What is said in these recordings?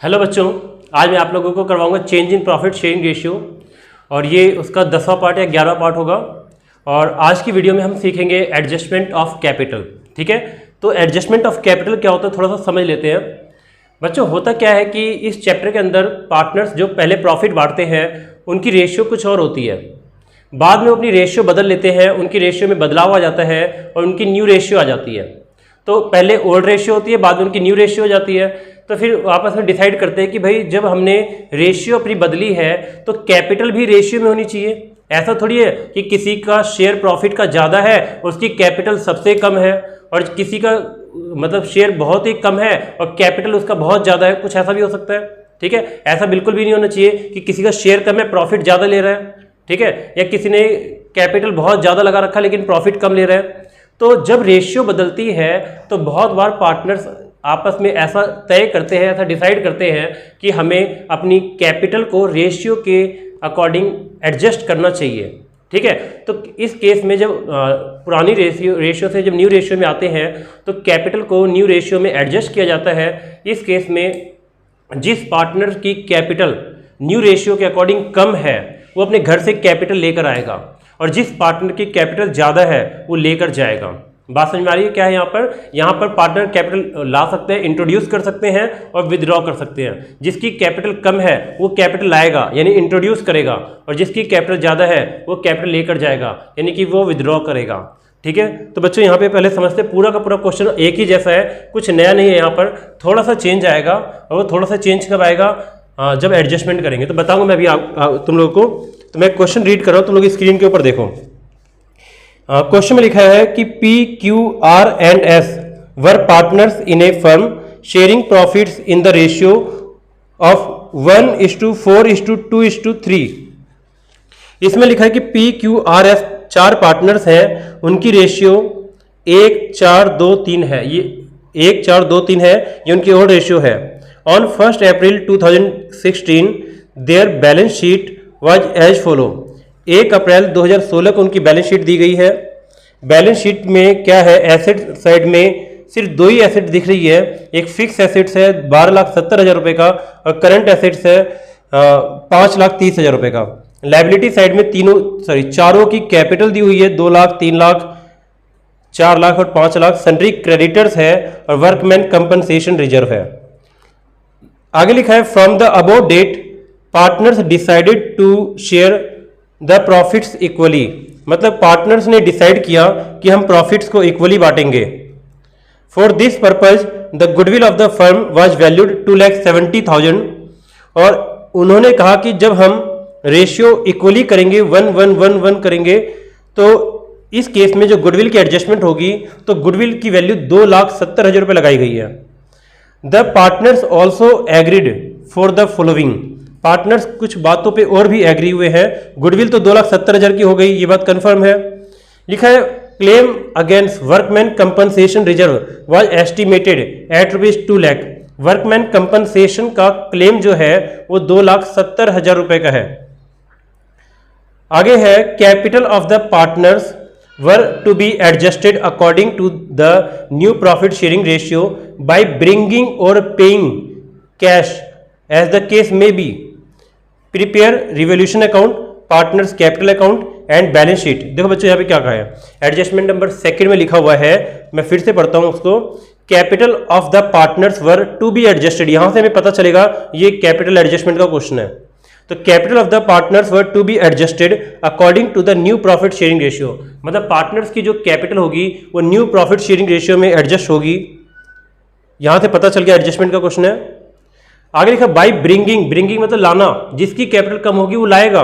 Hello बच्चों, आज मैं आप लोगों को करवाऊंगा change in profit sharing ratio और ये उसका 10वां पार्ट या 11वां पार्ट होगा। और आज की वीडियो में हम सीखेंगे एडजस्टमेंट ऑफ कैपिटल। ठीक है, तो एडजस्टमेंट ऑफ कैपिटल क्या होता है थोड़ा सा समझ लेते हैं। बच्चों, होता क्या है कि इस चैप्टर के अंदर पार्टनर्स जो पहले प्रॉफिट बांटते हैं उनकी रेशियो कुछ और होती है, बाद में अपनी रेशियो बदल लेते हैं, उनकी रेशियो में बदलाव आ जाता है और उनकी न्यू रेशियो आ जाती है। तो पहले ओल्ड रेशियो होती है, बाद में उनकी न्यू रेशियो हो जाती है। तो फिर आपस में डिसाइड करते हैं कि भाई जब हमने रेशियो अपनी बदली है तो कैपिटल भी रेशियो में होनी चाहिए। ऐसा थोड़ी है कि किसी का शेयर प्रॉफिट का ज़्यादा है और उसकी कैपिटल सबसे कम है, और किसी का मतलब शेयर बहुत ही कम है और कैपिटल उसका बहुत ज़्यादा है। कुछ ऐसा भी हो सकता है। ठीक है, ऐसा बिल्कुल भी नहीं होना चाहिए कि किसी का शेयर कम है प्रॉफिट ज़्यादा ले रहा है। ठीक है, या किसी ने कैपिटल बहुत ज़्यादा लगा रखा लेकिन प्रॉफिट कम ले रहा है। तो जब रेशियो बदलती है तो बहुत बार पार्टनर्स आपस में ऐसा तय करते हैं, ऐसा डिसाइड करते हैं कि हमें अपनी कैपिटल को रेशियो के अकॉर्डिंग एडजस्ट करना चाहिए। ठीक है, तो इस केस में जब पुरानी रेशियो से जब न्यू रेशियो में आते हैं तो कैपिटल को न्यू रेशियो में एडजस्ट किया जाता है। इस केस में जिस पार्टनर की कैपिटल न्यू रेशियो के अकॉर्डिंग कम है वो अपने घर से कैपिटल लेकर आएगा, और जिस पार्टनर की कैपिटल ज़्यादा है वो लेकर जाएगा। बात समझ में आ रही है क्या है? यहाँ पर पार्टनर कैपिटल ला सकते हैं, इंट्रोड्यूस कर सकते हैं और विदड्रॉ कर सकते हैं। जिसकी कैपिटल कम है वो कैपिटल लाएगा यानी इंट्रोड्यूस करेगा, और जिसकी कैपिटल ज़्यादा है वो कैपिटल लेकर जाएगा यानी कि वो विदड्रॉ करेगा। ठीक है, तो बच्चों यहाँ पे पहले समझते हैं। पूरा का पूरा क्वेश्चन एक ही जैसा है, कुछ नया नहीं है। यहाँ पर थोड़ा सा चेंज आएगा, और वो थोड़ा सा चेंज कब आएगा? जब एडजस्टमेंट करेंगे। तो बताऊँगा मैं अभी तुम लोगों को। तो मैं क्वेश्चन रीड कर रहा हूँ, तुम लोग स्क्रीन के ऊपर देखो। क्वेश्चन में लिखा है कि P, Q, R and S were partners in a firm sharing profits in the ratio of 1:4:2:3। इसमें लिखा है कि P, Q, R, S चार पार्टनर्स हैं, उनकी रेशियो 1, 4, 2, 3 है। ये 1, 4, 2, 3 है, ये उनकी और रेशियो है। On 1 April 2016 their balance sheet was as follow. 1 April 2016 को उनकी बैलेंस शीट दी गई है। बैलेंस शीट में क्या है? एसेट साइड में सिर्फ दो ही एसेट दिख रही है। एक फिक्स एसेट्स है 12,70,000 रुपये का, और करंट एसेट्स है 5,30,000 रुपये का। लाइबिलिटी साइड में चारों की कैपिटल दी हुई है 2 लाख, 3 लाख, 4 लाख और 5 लाख। सन्ड्री क्रेडिटर्स है और वर्कमैन कंपनसेशन रिजर्व है। आगे लिखा है from the above date partners decided to share the profits equally. मतलब पार्टनर्स ने डिसाइड किया कि हम प्रॉफिट्स को इक्वली बांटेंगे। For this purpose the goodwill of the firm was valued 2,70,000। और उन्होंने कहा कि जब हम रेशियो इक्वली करेंगे 1:1:1:1 करेंगे तो इस केस में जो गुडविल की एडजस्टमेंट होगी तो गुडविल की वैल्यू 2,70,000 रुपये लगाई गई है। The partners also agreed for the following. Partners कुछ बातों पे और भी एग्री हुए हैं। गुडविल तो 2,70,000 की हो गई, ये बात कंफर्म है। लिखा है claim against workman compensation reserve was estimated at ₹2 lakh. Workman compensation का क्लेम जो है वो 2,70,000 रुपये का है। आगे है capital of the partners were to be adjusted according to the new profit sharing ratio by bringing or paying cash as the case may be. Prepare revaluation account, partners capital account and balance sheet. देखो बच्चों यहाँ पे क्या कहा है, adjustment number 2 में लिखा हुआ है, मैं फिर से पढ़ता हूँ उसको। Capital of the partners were to be adjusted, यहां से हमें पता चलेगा ये कैपिटल एडजस्टमेंट का क्वेश्चन है। तो capital of the partners were to be adjusted according to the new profit sharing ratio. मतलब पार्टनर्स की जो कैपिटल होगी वो न्यू प्रॉफिट शेयरिंग रेशियो में एडजस्ट होगी। यहां से पता चल गया एडजस्टमेंट का क्वेश्चन है। आगे लिखा बाई ब्रिंगिंग, ब्रिंगिंग मतलब लाना, जिसकी कैपिटल कम होगी वो लाएगा।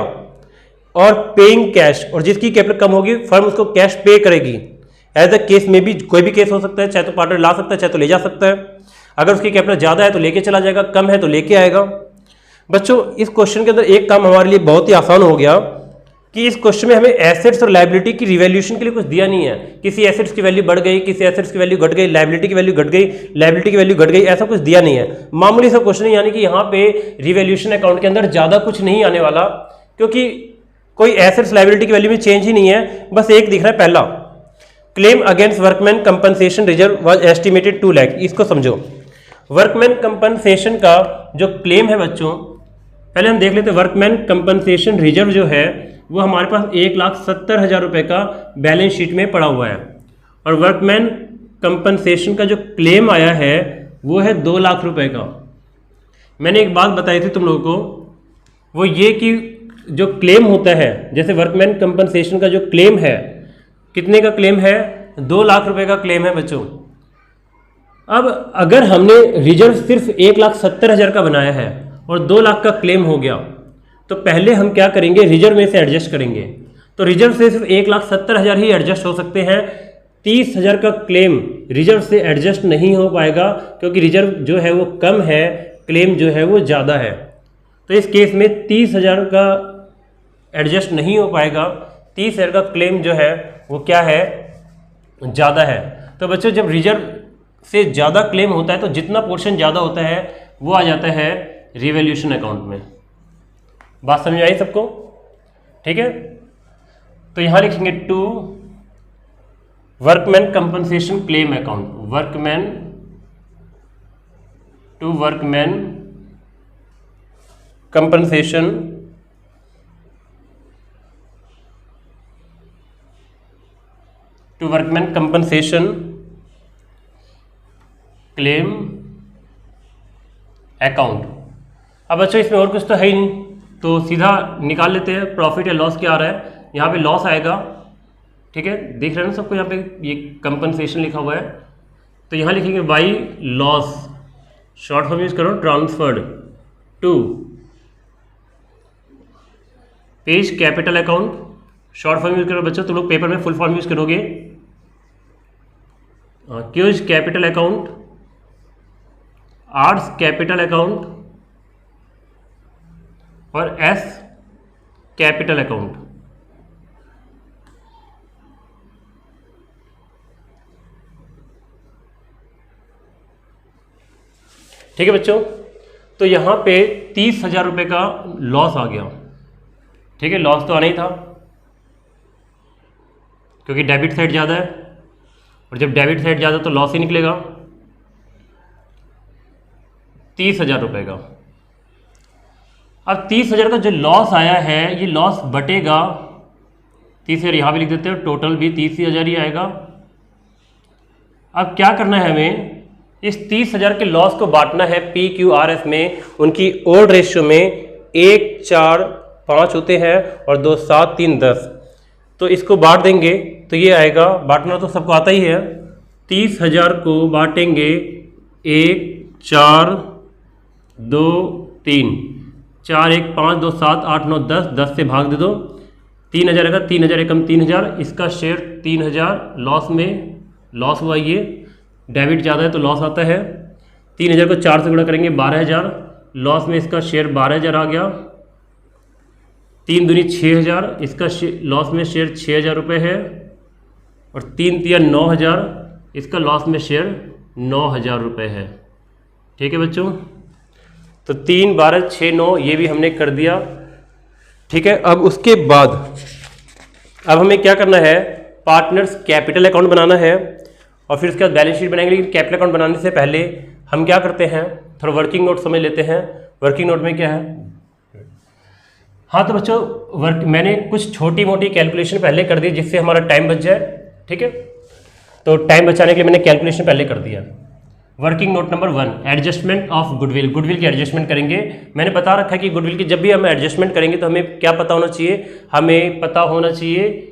और पेइंग कैश, और जिसकी कैपिटल कम होगी फर्म उसको कैश पे करेगी। एज द केस में भी, कोई भी केस हो सकता है, चाहे तो पार्टनर ला सकता है चाहे तो ले जा सकता है। अगर उसकी कैपिटल ज़्यादा है तो लेके चला जाएगा, कम है तो लेके आएगा। बच्चों इस क्वेश्चन के अंदर एक काम हमारे लिए बहुत ही आसान हो गया कि इस क्वेश्चन में हमें एसेट्स और लायबिलिटी की रिवैल्यूएशन के लिए कुछ दिया नहीं है। किसी एसेट्स की वैल्यू बढ़ गई, किसी एसेट्स की वैल्यू घट गई, लायबिलिटी की वैल्यू घट गई, लायबिलिटी की वैल्यू घट गई, ऐसा कुछ दिया नहीं है। मामूली सा क्वेश्चन है, यानी कि यहाँ पे रिवैल्यूएशन अकाउंट के अंदर ज़्यादा कुछ नहीं आने वाला, क्योंकि कोई एसेट्स लायबिलिटी की वैल्यू में चेंज ही नहीं है। बस एक दिख रहा है पहला, claim against workman compensation reserve was estimated 2 lakh. इसको समझो, वर्कमैन कंपनसेशन का जो क्लेम है बच्चों, पहले हम देख लेते हैं वर्कमैन कंपनसेशन रिजर्व जो है वो हमारे पास 1,70,000 रुपये का बैलेंस शीट में पड़ा हुआ है, और वर्कमैन कंपनसेशन का जो क्लेम आया है वो है 2 लाख रुपए का। मैंने एक बात बताई थी तुम लोगों को, वो ये कि जो क्लेम होता है, जैसे वर्कमैन कंपनसेशन का जो क्लेम है, कितने का क्लेम है? 2 लाख रुपए का क्लेम है बच्चों। अब अगर हमने रिजर्व सिर्फ 1,70,000 का बनाया है और 2 लाख का क्लेम हो गया, तो पहले हम क्या करेंगे, रिजर्व में से एडजस्ट करेंगे। तो रिजर्व से सिर्फ 1,70,000 ही एडजस्ट हो सकते हैं। 30,000 का क्लेम रिजर्व से एडजस्ट नहीं हो पाएगा, क्योंकि रिजर्व जो है वो कम है, क्लेम जो है वो ज़्यादा है। तो इस केस में 30,000 का एडजस्ट नहीं हो पाएगा। 30,000 का क्लेम जो है वो क्या है, ज़्यादा है। तो बच्चों जब रिजर्व से ज़्यादा क्लेम होता है तो जितना पोर्शन ज़्यादा होता है वो आ जाता है रिवैल्यूएशन अकाउंट में। बात समझ आई सबको? ठीक है, तो यहाँ लिखेंगे to workman compensation claim account, workman to workman compensation to workman compensation claim account. अब बच्चों इसमें और कुछ तो है ही नहीं, तो सीधा निकाल लेते हैं प्रॉफिट या लॉस क्या आ रहा है। यहाँ पे लॉस आएगा, ठीक है, देख रहे हैं ना सबको, यहाँ पे ये कंपनसेशन लिखा हुआ है। तो यहाँ लिखेंगे by loss, short form use करो, transferred to page capital account. Short form use करो बच्चों, तुम लोग पेपर में फुल फॉर्म यूज करोगे। Q's capital account, R's capital account और एस कैपिटल अकाउंट। ठीक है बच्चों, तो यहां पे 30,000 रुपये का लॉस आ गया। ठीक है, लॉस तो आना ही था क्योंकि डेबिट साइड ज़्यादा है, और जब डेबिट साइड ज़्यादा तो लॉस ही निकलेगा 30,000 रुपये का। अब 30,000 का जो लॉस आया है ये लॉस बटेगा, 30,000 यहाँ भी लिख देते हैं, टोटल भी 30,000 ही आएगा। अब क्या करना है हमें, इस 30,000 के लॉस को बांटना है PQRS में, उनकी ओल्ड रेशियो में 1, 4, 5 होते हैं और 2, 7, 3, 10। तो इसको बांट देंगे तो ये आएगा, बांटना तो सबको आता ही है। 30,000 को बांटेंगे 1, 4, 2, 3, 4, 1, 5, 2, 7, 8, 9, 10, 10 से भाग दे दो, 3,000 आएगा, 3,000 एकम 3,000, इसका शेयर 3,000 लॉस में, लॉस हुआ ये, डेबिट ज़्यादा है तो लॉस आता है। 3,000 को 4 से गुणा करेंगे 12,000, लॉस में इसका शेयर 12,000 आ गया। 3 दूनी 6,000, इसका लॉस में शेयर 6,000 रुपये है, और 3 तिया 9,000, इसका लॉस में शेयर 9,000 रुपये है। ठीक है बच्चों, तो 3, 12, 6, 9 ये भी हमने कर दिया। ठीक है, अब उसके बाद अब हमें क्या करना है, पार्टनर्स कैपिटल अकाउंट बनाना है और फिर उसके बाद बैलेंस शीट बनाएंगे। लेकिन कैपिटल अकाउंट बनाने से पहले हम क्या करते हैं, थोड़ा वर्किंग नोट समझ लेते हैं। वर्किंग नोट में क्या है, हाँ तो बच्चों मैंने कुछ छोटी मोटी कैलकुलेशन पहले कर दी जिससे हमारा टाइम बच जाए। ठीक है, तो टाइम बचाने के लिए मैंने कैलकुलेशन पहले कर दिया। Working note number 1, adjustment of goodwill. Goodwill की एडजस्टमेंट करेंगे। मैंने बता रखा है कि गुडविल की जब भी हम एडजस्टमेंट करेंगे तो हमें क्या पता होना चाहिए, हमें पता होना चाहिए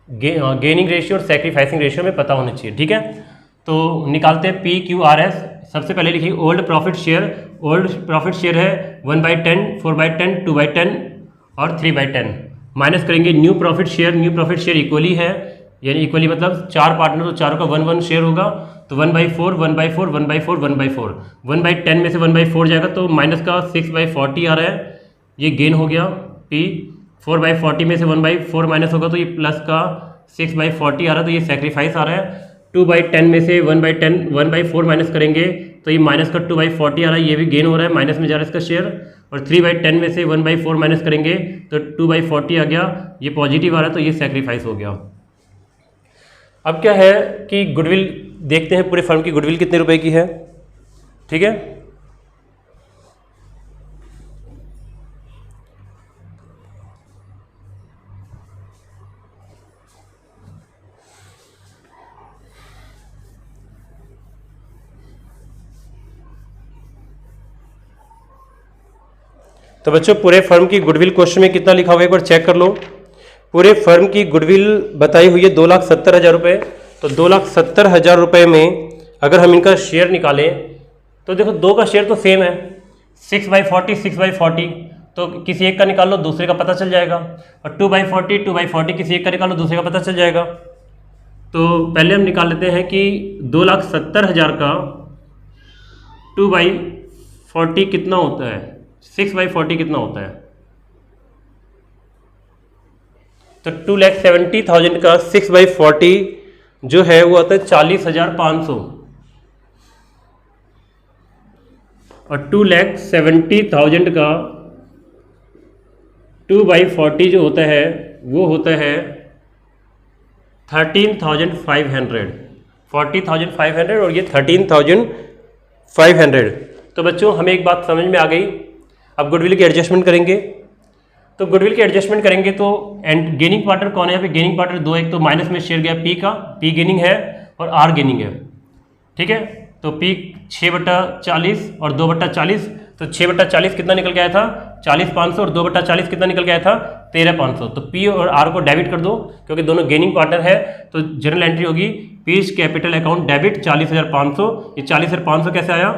गेनिंग रेशियो और सेक्रीफाइसिंग रेशियो में पता होना चाहिए। ठीक है, तो निकालते हैं PQRS। सबसे पहले लिखिए old profit share. Old profit share है 1/10, 4/10, 2/10 और 3/10। माइनस करेंगे new profit share. New profit share equally है, यानी इक्वली मतलब 4 पार्टनर तो चारों का 1/1 शेयर होगा, तो 1/4, 1/4, 1/4, 1/4। 1/10 में से 1/4 जाएगा तो माइनस का 6/40 आ रहा है, ये गेन हो गया P। 4/40 में से 1/4 माइनस होगा तो ये प्लस का 6/40 आ रहा है, तो ये सेक्रीफाइस आ रहा है। 2/10 में से 1/4 माइनस करेंगे तो ये माइनस का 2/40 आ रहा है, ये भी गेन हो रहा है, माइनस में जा रहा है इसका शेयर। और 3/10 में से 1/4 माइनस करेंगे तो 2/40 आ गया, ये पॉजिटिव आ रहा है, तो ये सेक्रीफाइस हो गया। अब क्या है कि गुडविल देखते हैं, पूरे फर्म की गुडविल कितने रुपए की है। ठीक है, तो बच्चों पूरे फर्म की गुडविल क्वेश्चन में कितना लिखा हुआ है एक बार चेक कर लो। पूरे फर्म की गुडविल बताई हुई है 2,70,000 रुपये। तो 2,70,000 रुपये में अगर हम इनका शेयर निकालें तो देखो दो का शेयर तो सेम है, 6/40 6/40, तो किसी एक का निकाल लो दूसरे का पता चल जाएगा। और 2/40 2/40 किसी एक का निकाल लो दूसरे का पता चल जाएगा। तो पहले हम निकाल लेते हैं कि 2,70,000 का 2/40 कितना होता है, 6/40 कितना होता है। तो 2,70,000 का 6/40 जो है वो आता है 40,500, और 2,70,000 का 2/40 जो होता है वो होता है 13,500, 40,500 और ये 13,500। तो बच्चों हमें एक बात समझ में आ गई। अब गुडविल की एडजस्टमेंट करेंगे। तो गुडविल की एडजस्टमेट करेंगे तो एंड गेनिंग पार्टनर कौन है, यहाँ पे गेनिंग पार्टनर दो, एक तो माइनस में शेयर गया पी का, पी गेनिंग है और आर गेनिंग है, ठीक है। तो पी 6/40 और 2/40, तो 6/40 कितना निकल के आया था 40,500 और 2/40 कितना निकल के आया था 13,500। तो पी और आर को डेबिट कर दो क्योंकि दोनों गेनिंग पार्टनर है। तो जनरल एंट्री होगी पीज कैपिटल अकाउंट डेबिट 40,500। ये 40,500 कैसे आया,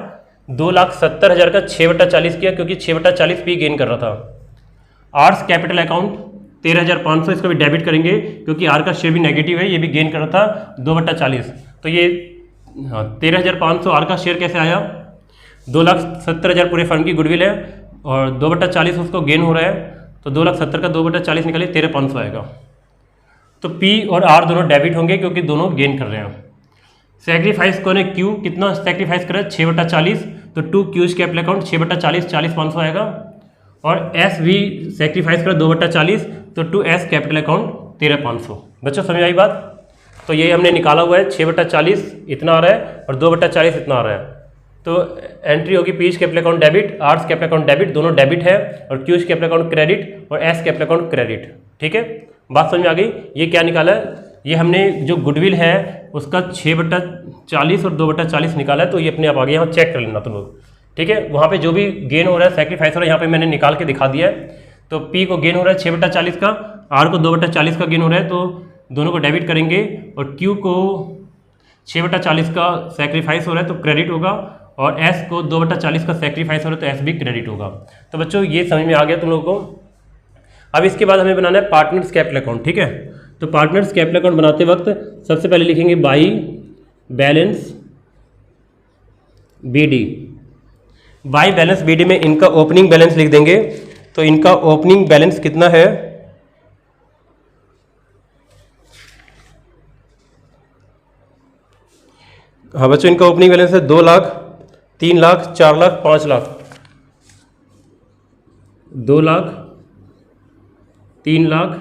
2,70,000 का 6/40 किया क्योंकि 6/40 पी गेन कर रहा था। आर्स कैपिटल अकाउंट 13,500, इसको भी डेबिट करेंगे क्योंकि आर का शेयर भी नेगेटिव है, ये भी गेन कर रहा था 2/40। तो ये 13,500 आर का शेयर कैसे आया, 2,70,000 पूरे फर्म की गुडविल है और 2/40 उसको गेन हो रहा है। तो 2,70,000 का 2/40 निकाले 13,500 आएगा। तो पी और आर दोनों डेबिट होंगे क्योंकि दोनों गेन कर रहे हैं। सेक्रीफाइस कौन है, क्यू कितना सेक्रीफाइस कर रहा है 6/40, तो 2 क्यूज कैपिटल अकाउंट 6/40 40,500 आएगा। और एस भी सेक्रीफाइस कर 2/40, तो 2S कैपिटल अकाउंट 13,500। बच्चों समझ आई बात। तो ये हमने निकाला हुआ है 6/40 इतना आ रहा है और 2/40 इतना आ रहा है। तो एंट्री होगी P's capital account debit, R's capital account debit, दोनों डेबिट है, और क्यूज कैपिटल अकाउंट क्रेडिट और एस कैपिटल अकाउंट क्रेडिट, ठीक है। बात समझ में आ गई। ये क्या निकाला है, ये हमने जो गुडविल है उसका 6/40 और 2/40 निकाला है। तो ये अपने आप आ गया, यहाँ चेक कर लेना तुम लोग, ठीक है। वहाँ पे जो भी गेन हो रहा है सेक्रीफाइस हो रहा है यहाँ पे मैंने निकाल के दिखा दिया है। तो पी को गेन हो रहा है 6/40 का, आर को 2/40 का गेन हो रहा है, तो दोनों को डेबिट करेंगे। और क्यू को 6/40 का सेक्रीफाइस हो रहा है तो क्रेडिट होगा, और एस को 2/40 का सेक्रीफाइस हो रहा है तो एस भी क्रेडिट होगा। तो बच्चों ये समझ में आ गया तुम लोगों को। अब इसके बाद हमें बनाना है पार्टनर्स कैपिटल अकाउंट, ठीक है। तो पार्टनर्स कैपिटल अकाउंट बनाते वक्त सबसे पहले लिखेंगे by balance BD. By balance BD में इनका ओपनिंग बैलेंस लिख देंगे। तो इनका ओपनिंग बैलेंस कितना है, हाँ बच्चों इनका ओपनिंग बैलेंस है 2 लाख, 3 लाख, 4 लाख, 5 लाख। 2 लाख, 3 लाख,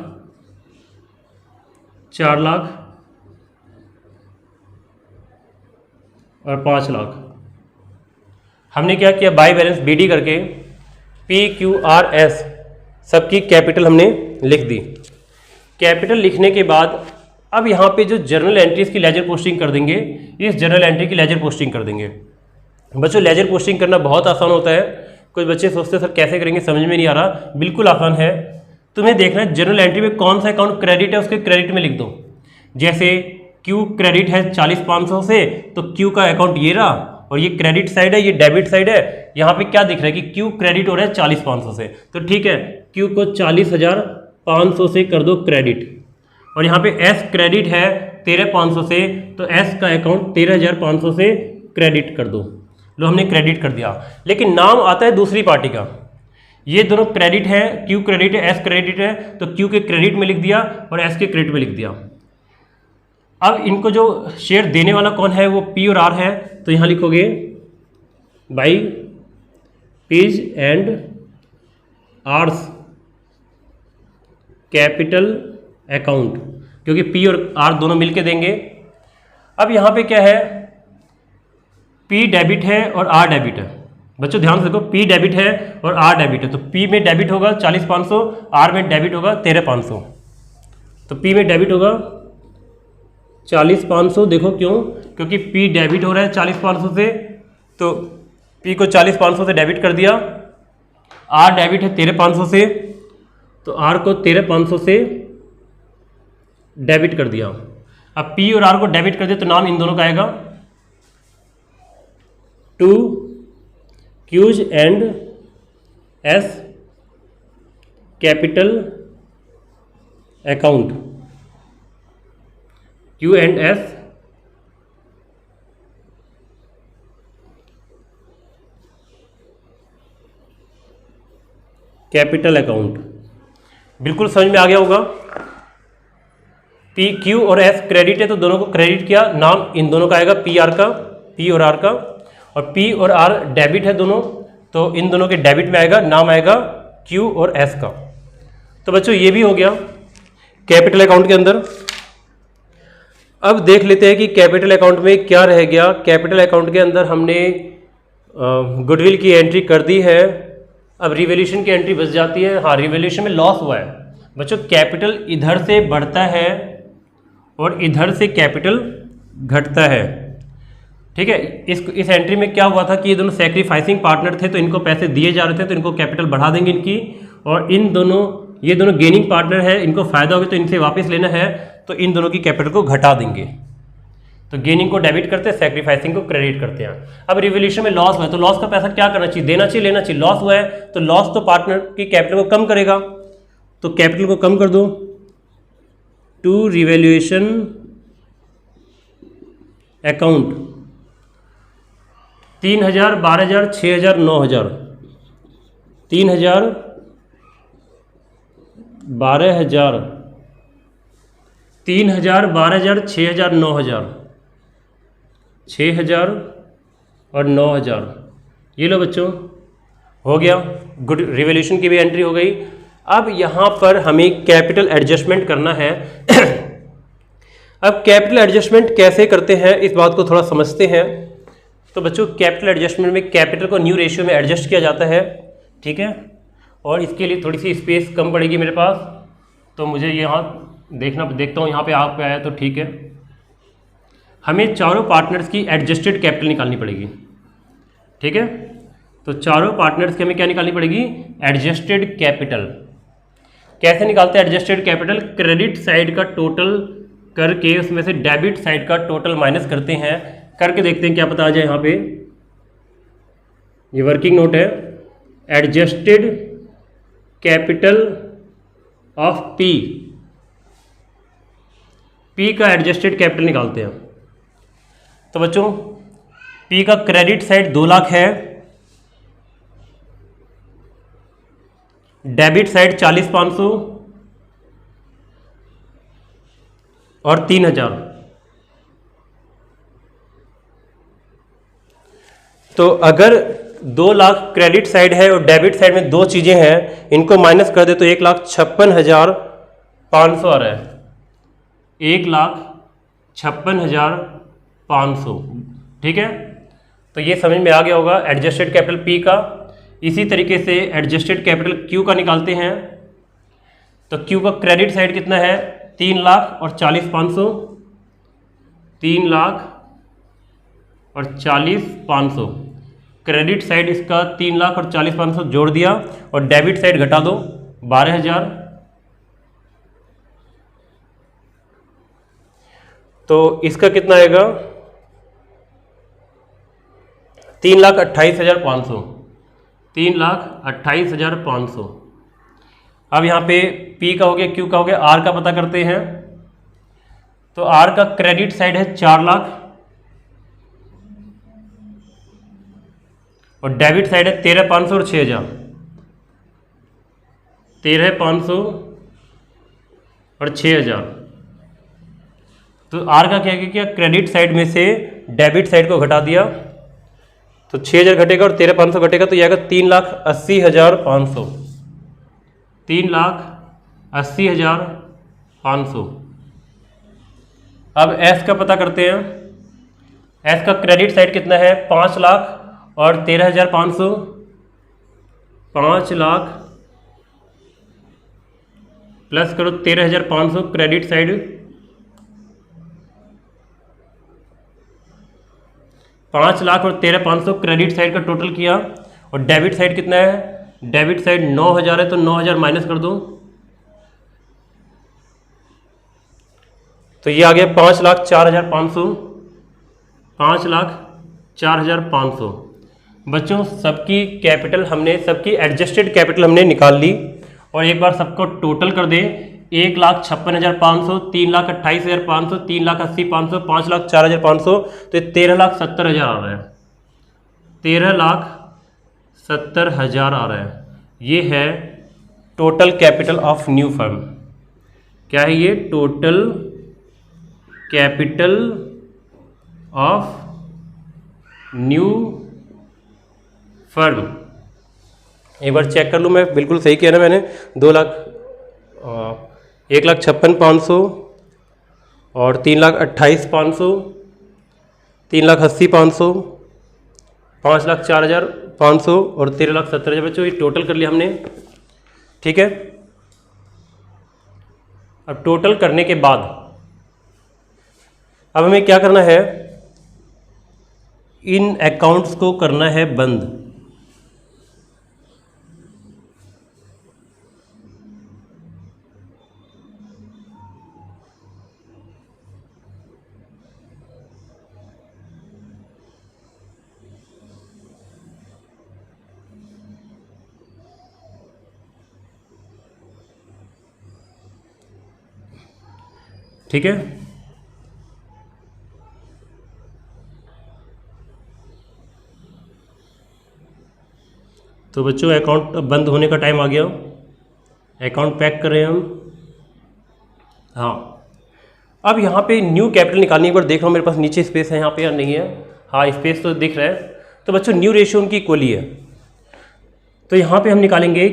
4 लाख और 5 लाख। हमने क्या किया, बाई बैलेंस बीडी करके पी क्यू आर एस सबकी कैपिटल हमने लिख दी। कैपिटल लिखने के बाद अब यहाँ पे जो जर्नल एंट्रीज की लेजर पोस्टिंग कर देंगे, इस जर्नल एंट्री की लेजर पोस्टिंग कर देंगे। बच्चों लेजर पोस्टिंग करना बहुत आसान होता है। कुछ बच्चे सोचते सर कैसे करेंगे, समझ में नहीं आ रहा। बिल्कुल आसान है। तुम्हें देखना है जनरल एंट्री में कौन सा अकाउंट क्रेडिट है उसके क्रेडिट में लिख दो। जैसे क्यू क्रेडिट है 40,500 से, तो क्यू का अकाउंट ये रहा और ये क्रेडिट साइड है, ये डेबिट साइड है। यहाँ पे क्या दिख रहा है कि क्यू क्रेडिट हो रहा है 40,500 से, तो ठीक है क्यू को 40,500 से कर दो क्रेडिट। और यहाँ पे एस क्रेडिट है 13,500 से, तो एस का अकाउंट 13,500 से क्रेडिट कर दो। लो हमने क्रेडिट कर दिया, लेकिन नाम आता है दूसरी पार्टी का। ये दोनों क्रेडिट है, क्यू क्रेडिट है, एस क्रेडिट है, तो क्यू के क्रेडिट में लिख दिया और एस के क्रेडिट में लिख दिया। अब इनको जो शेयर देने वाला कौन है वो पी और आर है, तो यहाँ लिखोगे by P's and R's capital account, क्योंकि पी और आर दोनों मिलके देंगे। अब यहाँ पे क्या है, पी डेबिट है और आर डेबिट है। बच्चों ध्यान से देखो, पी डेबिट है और आर डेबिट है, तो पी में डेबिट होगा 40,500, आर में डेबिट होगा 13,500। तो पी में डेबिट होगा 40,500, देखो क्यों, क्योंकि पी डेबिट हो रहा है 40,500 से, तो पी को 40,500 से डेबिट कर दिया आर डेबिट है 13,500 से, तो आर को 13,500 से डेबिट कर दिया। अब पी और आर को डेबिट कर दिया तो नाम इन दोनों का आएगा to Q's and S capital account, Q and S capital account. बिल्कुल समझ में आ गया होगा। पी क्यू और एस क्रेडिट है तो दोनों को क्रेडिट किया, नाम इन दोनों का आएगा पी आर का, पी और आर का। और पी और आर डेबिट है दोनों, तो इन दोनों के डेबिट में आएगा, नाम आएगा क्यू और एस का। तो बच्चों ये भी हो गया कैपिटल अकाउंट के अंदर। अब देख लेते हैं कि कैपिटल अकाउंट में क्या रह गया। कैपिटल अकाउंट के अंदर हमने गुडविल की एंट्री कर दी है, अब रिवैल्यूएशन की एंट्री बच जाती है। हाँ, रिवैल्यूएशन में लॉस हुआ है बच्चों, कैपिटल इधर से बढ़ता है और इधर से कैपिटल घटता है, ठीक है। इस एंट्री में क्या हुआ था कि ये दोनों सैक्रिफाइसिंग पार्टनर थे, तो इनको पैसे दिए जा रहे थे, तो इनको कैपिटल बढ़ा देंगे इनकी। और ये दोनों गेनिंग पार्टनर है, इनको फायदा होगा तो इनसे वापस लेना है, तो इन दोनों की कैपिटल को घटा देंगे। तो गेनिंग को डेबिट करते हैं, सैक्रिफाइसिंग को क्रेडिट करते हैं। अब रिवैल्यूएशन में लॉस हुआ है तो लॉस का पैसा क्या करना चाहिए, देना चाहिए, लेना चाहिए। लॉस हुआ है तो लॉस तो पार्टनर की कैपिटल को कम करेगा, तो कैपिटल को कम कर दो टू रिवैल्यूएशन अकाउंट 3,000, 12,000, 6,000, 9,000, 3,000, 12,000, 3,000, 12,000, 6,000, 9,000, 6,000 और 9,000। ये लो बच्चों, हो गया। गुड रिवैल्यूएशन की भी एंट्री हो गई। अब यहाँ पर हमें कैपिटल एडजस्टमेंट करना है। अब कैपिटल एडजस्टमेंट कैसे करते हैं इस बात को थोड़ा समझते हैं। तो बच्चों कैपिटल एडजस्टमेंट में कैपिटल को न्यू रेशियो में एडजस्ट किया जाता है, ठीक है। और इसके लिए थोड़ी सी स्पेस कम पड़ेगी मेरे पास, तो मुझे यहाँ देखता हूँ, यहाँ पे आप आया तो ठीक है। हमें चारों पार्टनर्स की एडजस्टेड कैपिटल निकालनी पड़ेगी, ठीक है। तो चारों पार्टनर्स की हमें क्या निकालनी पड़ेगी, एडजस्टेड कैपिटल। कैसे निकालते हैं एडजस्टेड कैपिटल, क्रेडिट साइड का टोटल करके उसमें से डेबिट साइड का टोटल माइनस करते हैं, करके देखते हैं क्या पता आ जाए। यहाँ पे ये वर्किंग नोट है, adjusted capital of P, P का एडजस्टेड कैपिटल निकालते हैं। तो बच्चों पी का क्रेडिट साइड 2 लाख है, डेबिट साइड 40,500 और 3,000। तो अगर 2 लाख क्रेडिट साइड है और डेबिट साइड में दो चीजें हैं, इनको माइनस कर दे तो 1,56,500 आ रहा है, 1,56,500, ठीक है। तो ये समझ में आ गया होगा एडजस्टेड कैपिटल पी का। इसी तरीके से एडजस्टेड कैपिटल क्यू का निकालते हैं। तो क्यू का क्रेडिट साइड कितना है, 3,40,500, 3,40,500। क्रेडिट साइड इसका 3,40,500 जोड़ दिया और डेबिट साइड घटा दो 12,000। तो इसका कितना आएगा, 3,28,500, 3,28,500। अब यहाँ पे P का हो गया, Q का हो गया, R का पता करते हैं। तो R का क्रेडिट साइड है 4 लाख और डेबिट साइड है 13,500 और 6,000, 13,500 और 6,000। तो R का क्या किया, क्रेडिट साइड में से डेबिट साइड को घटा दिया, तो 6,000 घटेगा और 13,500 घटेगा, तो यह आएगा 3,80,500, 3,80,500। अब S का पता करते हैं। S का क्रेडिट साइड कितना है, 5 लाख और 13,500, 5 लाख प्लस करो 13,500 क्रेडिट साइड, 5 लाख और 13,500 क्रेडिट साइड का टोटल किया, और डेबिट साइड कितना है डेबिट साइड 9,000 है तो 9,000 माइनस कर दो, तो ये आ गया 5,04,500, 5,04,500। बच्चों सबकी कैपिटल हमने, सबकी एडजस्टेड कैपिटल हमने निकाल ली, और एक बार सबको टोटल कर दे। 1,56,500, 3,28,500, 3,80,500, 5,04,500, तो 13,70,000 आ रहा है, 13,70,000 आ रहा है। ये है total capital of new firm. क्या है ये? Total capital of new firm. एक बार चेक कर लूँ मैं, बिल्कुल सही किया ना मैंने। 1,56,500 और 3,28,500, 3,80,500, 5,04,500 और 13,70,000। बच्चों ये टोटल कर लिया हमने, ठीक है। अब टोटल करने के बाद अब हमें क्या करना है? इन अकाउंट्स को करना है बंद। ठीक है, तो बच्चों अकाउंट बंद होने का टाइम आ गया। अकाउंट पैक कर रहे हैं हम। हाँ, अब यहाँ पे न्यू कैपिटल निकालने पर देख रहा हूँ मेरे पास नीचे स्पेस है यहाँ पे या नहीं है। हाँ, स्पेस तो दिख रहा है। तो बच्चों न्यू रेशियो उनकी इक्वल ही है, तो यहाँ पे हम निकालेंगे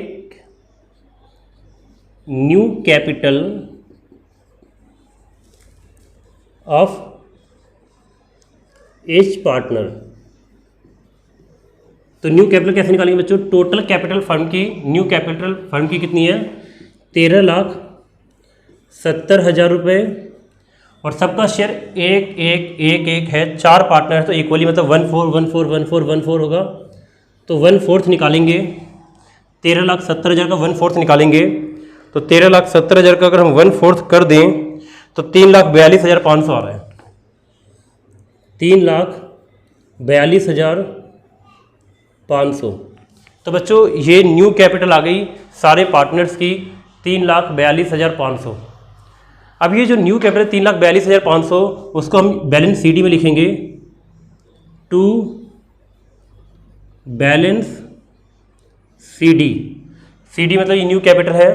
new capital of H partner. तो न्यू कैपिटल कैसे निकालेंगे बच्चों? टोटल कैपिटल फर्म की, न्यू कैपिटल फर्म की कितनी है? 13,70,000 रुपये, और सबका शेयर 1 है। 4 पार्टनर है तो इक्वली मतलब 1/4 होगा। तो 1/4 निकालेंगे, 13,70,000 का 1/4 निकालेंगे। तो 13,70,000 का अगर हम 1/4 कर दें तो 3,42,500 आ रहा है। 3,42,500। तो बच्चों ये न्यू कैपिटल आ गई सारे पार्टनर्स की, 3,42,500। अब ये जो न्यू कैपिटल 3,42,500, उसको हम बैलेंस सीडी में लिखेंगे, टू बैलेंस सीडी। सीडी मतलब ये न्यू कैपिटल है,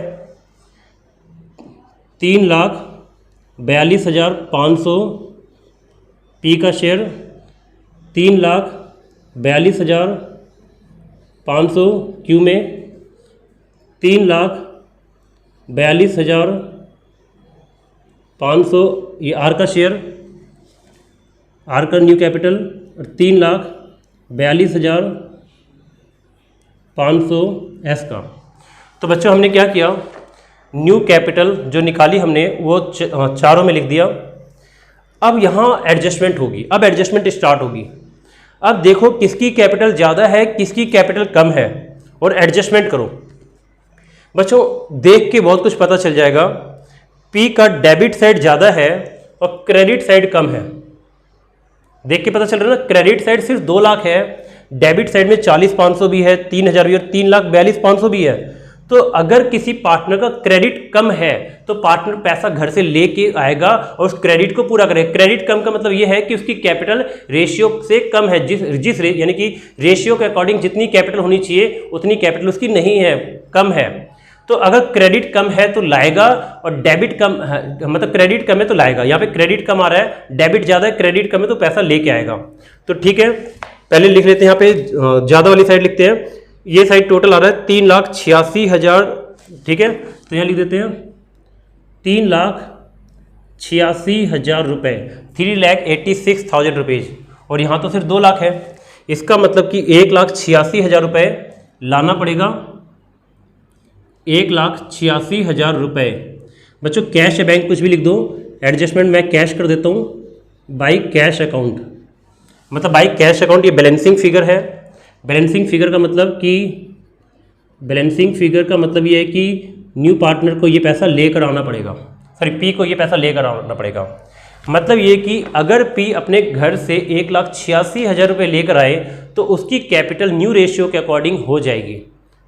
3,42,500 पी का शेयर, 3,42,500 क्यू में, 3,42,500 ये आर का शेयर, आर का न्यू कैपिटल, और 3,42,500 एस का। तो बच्चों हमने क्या किया? न्यू कैपिटल जो निकाली हमने वो चारों में लिख दिया। अब यहाँ एडजस्टमेंट होगी, अब एडजस्टमेंट स्टार्ट होगी। अब देखो किसकी कैपिटल ज़्यादा है, किसकी कैपिटल कम है, और एडजस्टमेंट करो। बच्चों देख के बहुत कुछ पता चल जाएगा। पी का डेबिट साइड ज़्यादा है और क्रेडिट साइड कम है। देख के पता चल रहा है ना, क्रेडिट साइड सिर्फ 2 लाख है, डेबिट साइड में 40,500 भी है, 3,000 भी है, और 3,42,500 भी है। तो अगर किसी पार्टनर का क्रेडिट कम है तो पार्टनर पैसा घर से लेके आएगा और उस क्रेडिट को पूरा करेगा। क्रेडिट कम का मतलब ये है कि उसकी कैपिटल रेशियो से कम है, यानी कि रेशियो के अकॉर्डिंग जितनी कैपिटल होनी चाहिए उतनी कैपिटल उसकी नहीं है, कम है। तो अगर क्रेडिट कम है तो लाएगा, और डेबिट कम है मतलब क्रेडिट कम है तो लाएगा। यहाँ पे क्रेडिट कम आ रहा है, डेबिट ज़्यादा है, क्रेडिट कम है तो पैसा लेके आएगा। तो ठीक है, पहले लिख लेते हैं, यहाँ पे ज़्यादा वाली साइड लिखते हैं। ये साइड टोटल आ रहा है 3,86,000, ठीक है। तो यहाँ लिख देते हैं 3,86,000 रुपये, 3,86,000 रुपीज़, और यहाँ तो सिर्फ 2 लाख है। इसका मतलब कि 1,86,000 रुपये लाना पड़ेगा, 1,86,000 रुपये। बच्चों कैश या बैंक कुछ भी लिख दो, एडजस्टमेंट मैं कैश कर देता हूँ, बाई कैश अकाउंट। मतलब बाई कैश अकाउंट ये बैलेंसिंग फिगर है। बैलेंसिंग फिगर का मतलब कि बैलेंसिंग फिगर का मतलब ये है कि न्यू पार्टनर को ये पैसा लेकर आना पड़ेगा, सॉरी पी को ये पैसा लेकर आना पड़ेगा। मतलब ये कि अगर पी अपने घर से 1,86,000 रुपये लेकर आए तो उसकी कैपिटल न्यू रेशियो के अकॉर्डिंग हो जाएगी।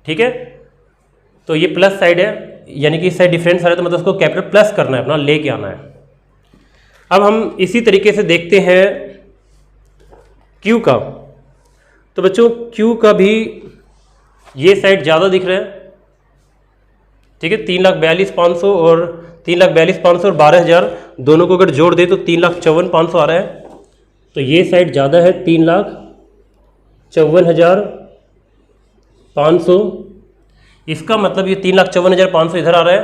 ठीक है, तो ये प्लस साइड है, यानी कि इस साइड डिफरेंस आ रहा है तो मतलब उसको कैपिटल प्लस करना है, अपना लेके आना है। अब हम इसी तरीके से देखते हैं क्यू का। तो बच्चों क्यू का भी ये साइड ज़्यादा दिख रहा है। ठीक है, 3,42,500 और 3,42,500 और 12,000 दोनों को अगर जोड़ दे तो 3,54,500 आ रहा है। तो ये साइड ज़्यादा है, 3,54,500। इसका मतलब ये 3,54,500 इधर आ रहा है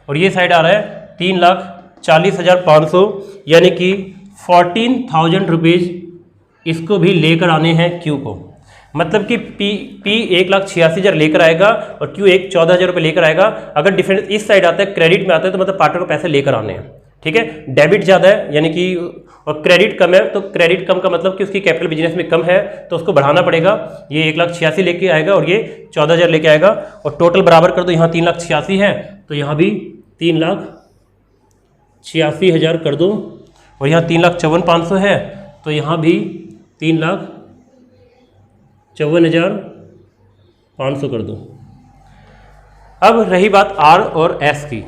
और ये साइड आ रहा है 3,40,500, यानी कि 14,000 रुपीज़ इसको भी लेकर आने हैं क्यू को। मतलब कि पी 1,86,000 लेकर आएगा और क्यू 14,000 रुपये लेकर आएगा। अगर डिफरेंस इस साइड आता है, क्रेडिट में आता है, तो मतलब पार्टनर को पैसे लेकर आने हैं। ठीक है, डेबिट ज़्यादा है यानी कि और क्रेडिट कम है, तो क्रेडिट कम का मतलब कि उसकी कैपिटल बिजनेस में कम है तो उसको बढ़ाना पड़ेगा। ये 1,86,000 लेके आएगा और ये 14,000 लेके आएगा और टोटल बराबर कर दो, यहाँ 3,86,000 है तो यहाँ भी 3,86,000 कर दो और यहाँ 3,54,500 है तो यहाँ भी 3,54,500 कर दो। अब रही बात आर और एस की,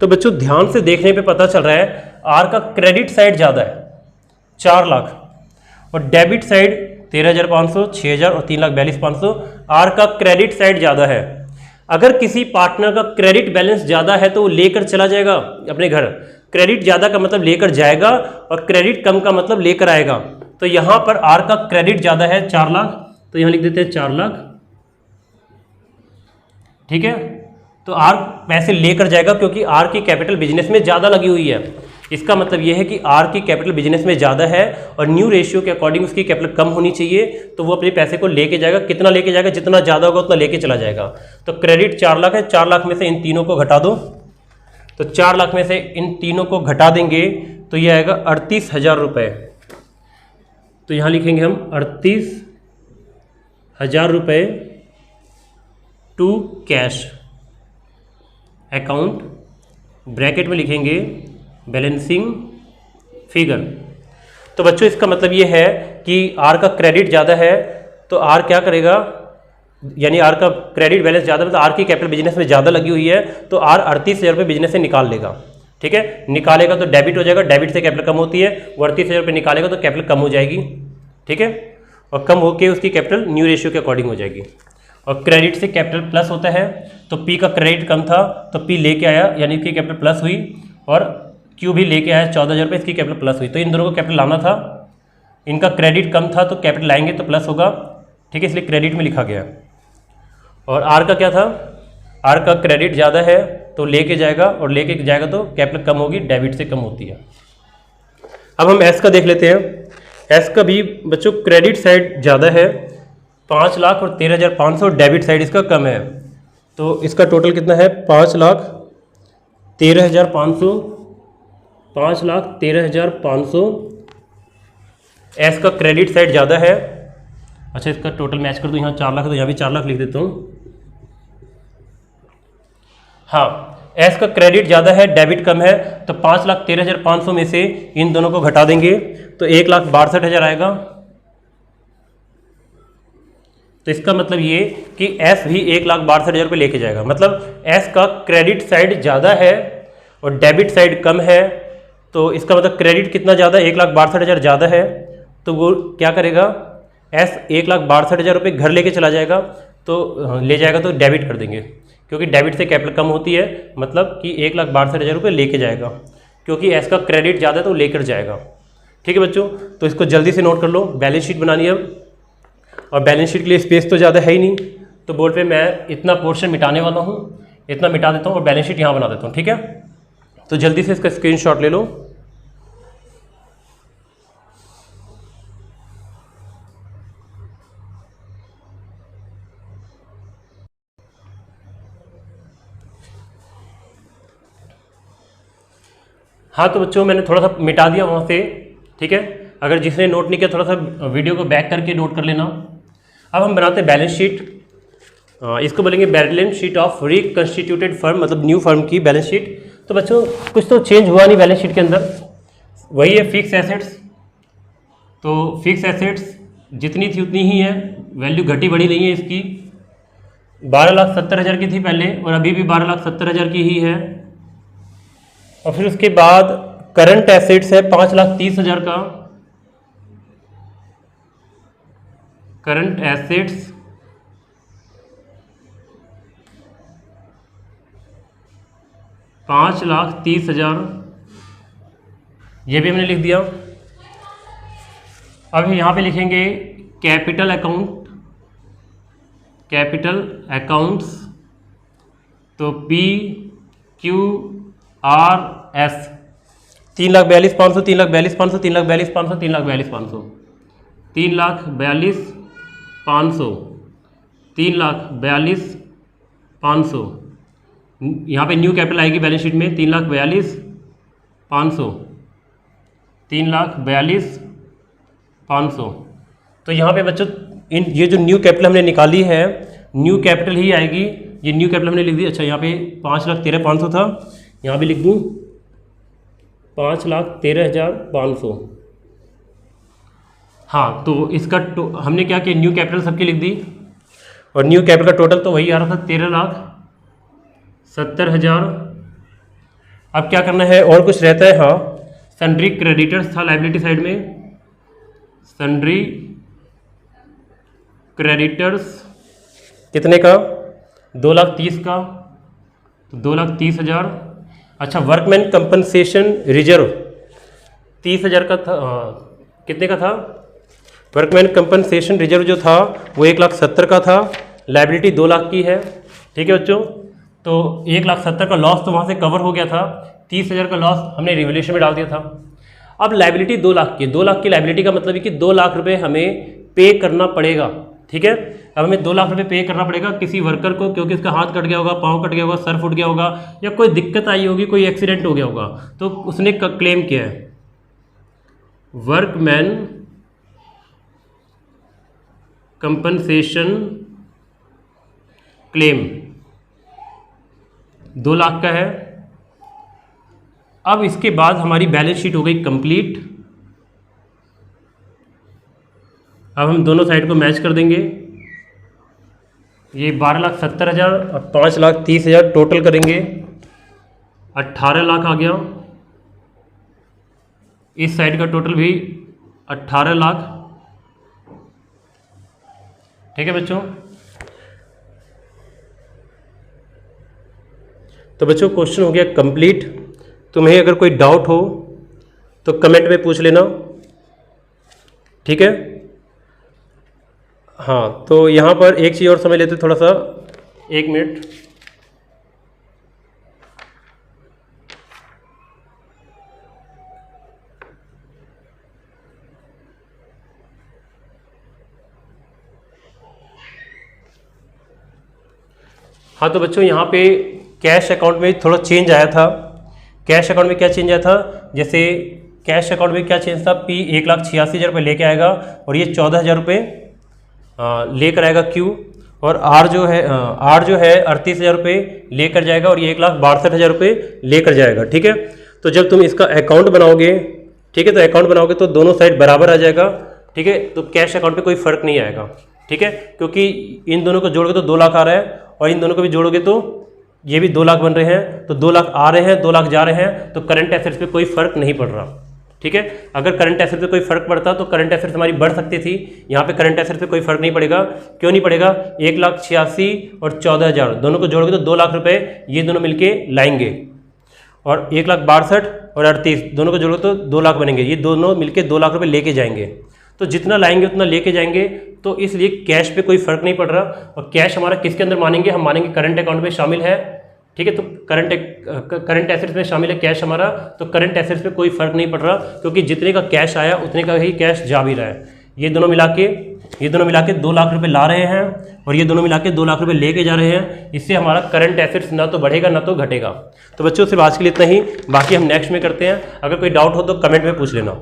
तो बच्चों ध्यान से देखने पे पता चल रहा है आर का क्रेडिट साइड ज़्यादा है 4 लाख और डेबिट साइड 13,500, 6,000 और 3,42,500। आर का क्रेडिट साइड ज़्यादा है। अगर किसी पार्टनर का क्रेडिट बैलेंस ज़्यादा है तो वो लेकर चला जाएगा अपने घर। क्रेडिट ज़्यादा का मतलब लेकर जाएगा और क्रेडिट कम का मतलब लेकर आएगा। तो यहाँ पर आर का क्रेडिट ज़्यादा है 4 लाख, तो यहाँ लिख देते हैं 4 लाख। ठीक है, तो आर पैसे लेकर जाएगा क्योंकि आर की कैपिटल बिजनेस में ज़्यादा लगी हुई है। इसका मतलब यह है कि आर की कैपिटल बिजनेस में ज़्यादा है और न्यू रेशियो के अकॉर्डिंग उसकी कैपिटल कम होनी चाहिए, तो वो अपने पैसे को लेके जाएगा। कितना लेके जाएगा? जितना ज़्यादा होगा उतना लेके चला जाएगा। तो क्रेडिट 4 लाख है, 4 लाख में से इन तीनों को घटा दो, तो 4 लाख में से इन तीनों को घटा देंगे तो ये आएगा 38,000 रुपये। तो यहाँ लिखेंगे हम 38,000 रुपये टू कैश अकाउंट, ब्रैकेट में लिखेंगे बैलेंसिंग फिगर। तो बच्चों इसका मतलब ये है कि आर का क्रेडिट ज़्यादा है तो आर क्या करेगा, यानी आर का क्रेडिट बैलेंस ज़्यादा मतलब आर की कैपिटल बिजनेस में ज़्यादा लगी हुई है तो आर 38,000 रुपये बिजनेस से निकाल लेगा। ठीक है, निकालेगा तो डेबिट हो जाएगा, डेबिट से कैपिटल कम होती है, वो 38,000 रुपये निकालेगा तो कैपिटल कम हो जाएगी। ठीक है, और कम होकर उसकी कैपिटल न्यू रेशियो के अकॉर्डिंग हो जाएगी। और क्रेडिट से कैपिटल प्लस होता है, तो पी का क्रेडिट कम था तो पी लेके आया यानी कि कैपिटल प्लस हुई, और क्यू भी लेके आया 14,000 रुपये, इसकी कैपिटल प्लस हुई। तो इन दोनों को कैपिटल लाना था, इनका क्रेडिट कम था तो कैपिटल लाएंगे तो प्लस होगा। ठीक है, इसलिए क्रेडिट में लिखा गया। और आर का क्या था, आर का क्रेडिट ज़्यादा है तो लेके जाएगा और लेके जाएगा तो कैपिटल कम होगी, डेबिट से कम होती है। अब हम एस का देख लेते हैं। एस का भी बच्चों क्रेडिट साइड ज़्यादा है 5 लाख और 13,500, डेबिट साइड इसका कम है। तो इसका टोटल कितना है 5,13,500, 5,13,500। एस का क्रेडिट साइड ज़्यादा है। अच्छा, इसका टोटल मैच कर दूँ, यहाँ 4 लाख तो यहाँ भी 4 लाख लिख देता हूँ। हाँ, एस का क्रेडिट ज़्यादा है, डेबिट कम है, तो 5,13,500 में से इन दोनों को घटा देंगे तो 1,62,000 आएगा। तो इसका मतलब ये कि एस भी 1,62,000 रुपये लेके जाएगा। मतलब एस का क्रेडिट साइड ज़्यादा है और डेबिट साइड कम है, तो इसका मतलब क्रेडिट कितना ज़्यादा है, 1,62,000 ज़्यादा है, तो वो क्या करेगा, एस 1,62,000 रुपये घर लेके चला जाएगा। तो ले जाएगा तो डेबिट कर देंगे क्योंकि डेबिट से कैपिटल कम होती है, मतलब कि 1,62,000 रुपये लेके जाएगा क्योंकि एस का क्रेडिट ज़्यादा है तो लेकर जाएगा। ठीक है बच्चों, तो इसको जल्दी से नोट कर लो। बैलेंस शीट बनानी है अब, और बैलेंस शीट के लिए स्पेस तो ज़्यादा है ही नहीं, तो बोर्ड पे मैं इतना पोर्शन मिटाने वाला हूँ, इतना मिटा देता हूँ और बैलेंस शीट यहाँ बना देता हूँ। ठीक है, तो जल्दी से इसका स्क्रीनशॉट ले लो। हाँ, तो बच्चों मैंने थोड़ा सा मिटा दिया वहाँ से। ठीक है, अगर जिसने नोट नहीं किया थोड़ा सा वीडियो को बैक करके नोट कर लेना। अब हम बनाते हैं बैलेंस शीट। इसको बोलेंगे बैलेंस शीट ऑफ रिकंस्टिट्यूटेड फर्म, मतलब न्यू फर्म की बैलेंस शीट। तो बच्चों कुछ तो चेंज हुआ नहीं बैलेंस शीट के अंदर, वही है फिक्स एसेट्स। तो फिक्स एसेट्स जितनी थी उतनी ही है, वैल्यू घटी बढ़ी नहीं है इसकी। 12,70,000 की थी पहले और अभी भी 12,70,000 की ही है। और फिर उसके बाद करंट एसेट्स है 5,30,000 का। करंट एसेट्स 5,30,000, ये भी हमने लिख दिया। अब यहाँ पे लिखेंगे कैपिटल अकाउंट, कैपिटल अकाउंट्स। तो PQRS 3,42,500, 3,42,500, 3,42,500, 3,42,500, 3,42,500, 3,42,500। यहाँ पे न्यू कैपिटल आएगी बैलेंस शीट में 3,42,500, 3,42,500। तो यहाँ पे बच्चों ये जो न्यू कैपिटल हमने निकाली है, न्यू कैपिटल ही आएगी। ये न्यू कैपिटल हमने लिख दी। अच्छा यहाँ पे 5,13,500 था, यहाँ भी लिख दूँ 5,13,500। हाँ, तो इसका हमने क्या किया, न्यू कैपिटल सबकी लिख दी और न्यू कैपिटल का टोटल तो वही आ रहा था 13,70,000। अब क्या करना है, और कुछ रहता है। हाँ, सन्ड्री क्रेडिटर्स था लाइबिलिटी साइड में, सन्ड्री क्रेडिटर्स कितने का, 2,30,000 का, तो 2,30,000। अच्छा, वर्कमैन कंपनसेशन रिजर्व 30,000 का था। कितने का था वर्कमैन कंपनसेशन रिजर्व जो था वो 1,70,000 का था, लाइबिलिटी 2 लाख की है। ठीक है बच्चों, तो 1,70,000 का लॉस तो वहाँ से कवर हो गया था, 30,000 का लॉस हमने रिवोल्यूशन में डाल दिया था। अब लाइबिलिटी 2 लाख की, 2 लाख की लाइबिलिटी का मतलब है कि 2 लाख रुपए हमें पे करना पड़ेगा। ठीक है, अब हमें 2 लाख रुपए पे करना पड़ेगा किसी वर्कर को, क्योंकि उसका हाथ कट गया होगा, पाँव कट गया होगा, सर फूट गया होगा, या कोई दिक्कत आई होगी, कोई एक्सीडेंट हो गया होगा, तो उसने क्लेम किया है। वर्कमैन कंपनसेशन क्लेम 2 लाख का है। अब इसके बाद हमारी बैलेंस शीट हो गई कंप्लीट। अब हम दोनों साइड को मैच कर देंगे। ये 12,70,000 और 5,30,000 टोटल करेंगे, 18 लाख आ गया। इस साइड का टोटल भी 18 लाख। ठीक है बच्चों, तो बच्चों क्वेश्चन हो गया कंप्लीट। तुम्हें अगर कोई डाउट हो तो कमेंट में पूछ लेना। ठीक है, हाँ, तो यहाँ पर एक चीज़ और समझ लेते थोड़ा सा, 1 मिनट। हाँ, तो बच्चों यहाँ पे कैश अकाउंट में थोड़ा चेंज आया था। कैश अकाउंट में क्या चेंज आया था, जैसे कैश अकाउंट में क्या चेंज था, P 1,86,000 रुपये लेके आएगा और ये 14,000 रुपये लेकर आएगा Q, और R जो है 38,000 रुपये लेकर जाएगा और ये 1,62,000 रुपये लेकर जाएगा। ठीक है, तो जब तुम इसका अकाउंट बनाओगे, ठीक है, तो अकाउंट बनाओगे तो दोनों साइड बराबर आ जाएगा। ठीक है, तो कैश अकाउंट पे कोई फर्क नहीं आएगा। ठीक है, क्योंकि इन दोनों को जोड़ोगे तो 2 लाख आ रहा है और इन दोनों को भी जोड़ोगे तो ये भी 2 लाख बन रहे हैं, तो 2 लाख आ रहे हैं, 2 लाख जा रहे हैं, तो करंट एसेट्स पे कोई फर्क नहीं पड़ रहा। ठीक है, अगर करंट एसेट्स पे कोई फर्क पड़ता तो करंट एसेट्स हमारी बढ़ सकती थी। यहाँ पे करंट एसेट्स पे कोई फर्क नहीं पड़ेगा। क्यों नहीं पड़ेगा, 1,86,000 और 14,000 दोनों को जोड़ोगे तो 2 लाख रुपए ये दोनों मिलके लाएंगे, और 1,62,000 और 38 दोनों को जोड़ोगे तो 2 लाख बनेंगे, ये दोनों मिलके 2 लाख रुपए लेके जाएंगे। तो जितना लाएंगे उतना लेके जाएंगे, तो इसलिए कैश पे कोई फर्क नहीं पड़ रहा। और कैश हमारा किसके अंदर मानेंगे, हम मानेंगे करंट अकाउंट में शामिल है। ठीक है, तो करंट एसेट्स में शामिल है कैश हमारा, तो करंट एसेट्स पे कोई फर्क नहीं पड़ रहा, क्योंकि जितने का कैश आया उतने का ही कैश जा भी रहा है। ये दोनों मिला के 2 लाख रुपए ला रहे हैं और ये दोनों मिला के 2 लाख रुपए लेके जा रहे हैं। इससे हमारा करंट एसेट्स ना तो बढ़ेगा ना तो घटेगा। तो बच्चों सिर्फ आज के लिए इतना ही, बाकी हम नेक्स्ट में करते हैं। अगर कोई डाउट हो तो कमेंट में पूछ लेना।